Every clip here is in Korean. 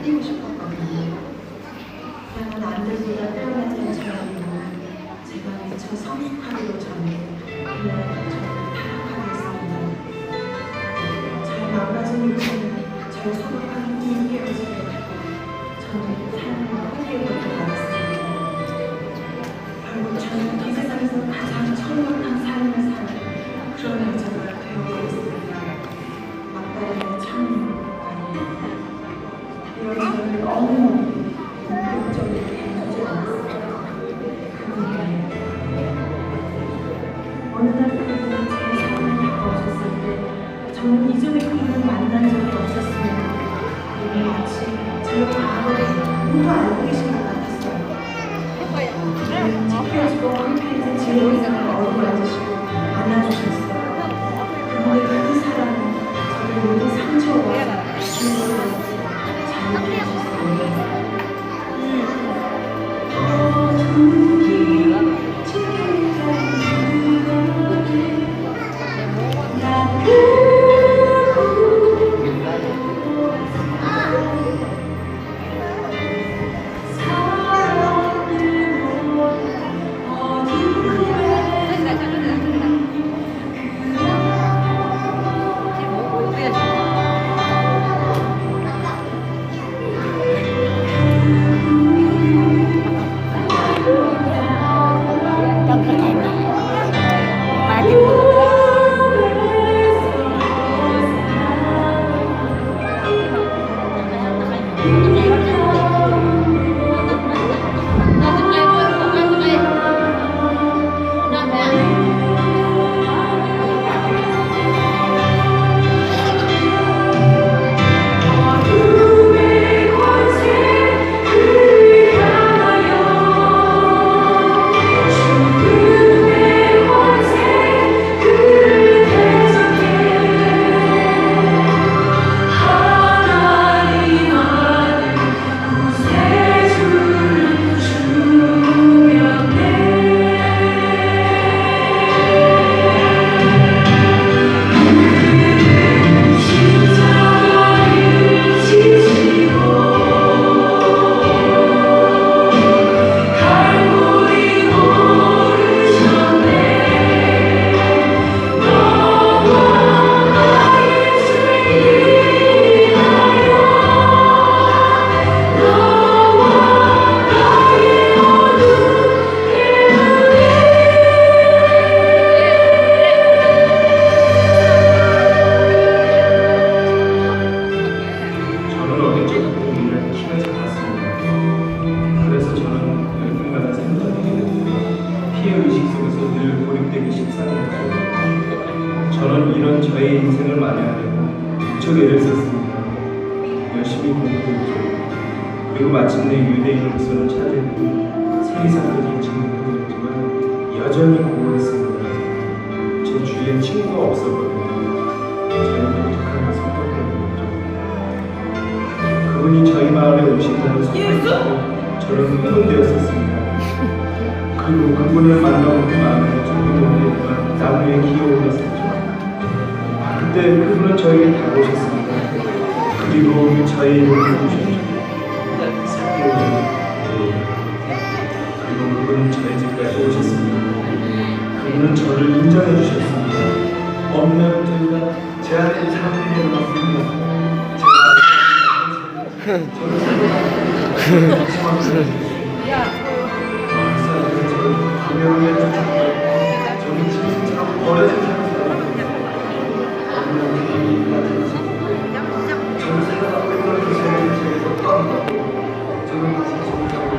살리고 싶었거든요. 다른 남들보다 뛰어났던 저를 제가 미처 성숙하기도 전에 그냥 저를 타락하게 했습니다. 잘 망가진 인생은 저 소박한 꿈을 깨우지 못하고 저는 삶을 포기해버리고 말았습니다. 결국 저는 이 세상에서 가장 천박한 삶을 사는 그런 여자가 되어버렸습니다. 막다름의 창문 이런 저를 너무 본격적이게 해주지 않았어요. 그분이 어느 날 그분이 제 삶을 바꿔주셨을 때 저는 이전에 그분을 만난 적이 없었습니다. 그분이 마치 제 과거를 모두 알고 계신 것 같았어요. 그분은 찢겨지고 황폐해진 제 인생을 어루만지시고 안아주셨어요. 그분의 그 사랑은 저를 모든 상처와 실수를 잘 이해해주셨어요. 저는 이런 저의 인생을 만회하려고 무척 애를 썼습니다. 열심히 공부했죠. 그리고 마침내 유대인으로서는 차지했고 세리사까지 증명했지만 여전히 공부했습니다. 제 주위엔 친구가 없었거든요. 저는 독특한 성격을 보였죠. 그분이 저희 마을에 오신다는 소문을 저는 흥분되었었습니다. 그리고 그분을 만나고 그 마음에 조금 오랫동안 나무에 기어올랐었죠. 그때 그분은 저에게 다가오셨습니다. 그리고 저의 이름을 부르셨죠. 그리고 그분은 저의 집까지 오셨습니다. 그분은 저를 인정해 주셨습니다. 어느 날부터 제 안에 사람들이 일어났습니다. 저는 진짜 버려진 사람입니다. 저는 생각하고 있던 그 세계에서 떠나고 저는 다시 정착하고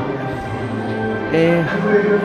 한국에는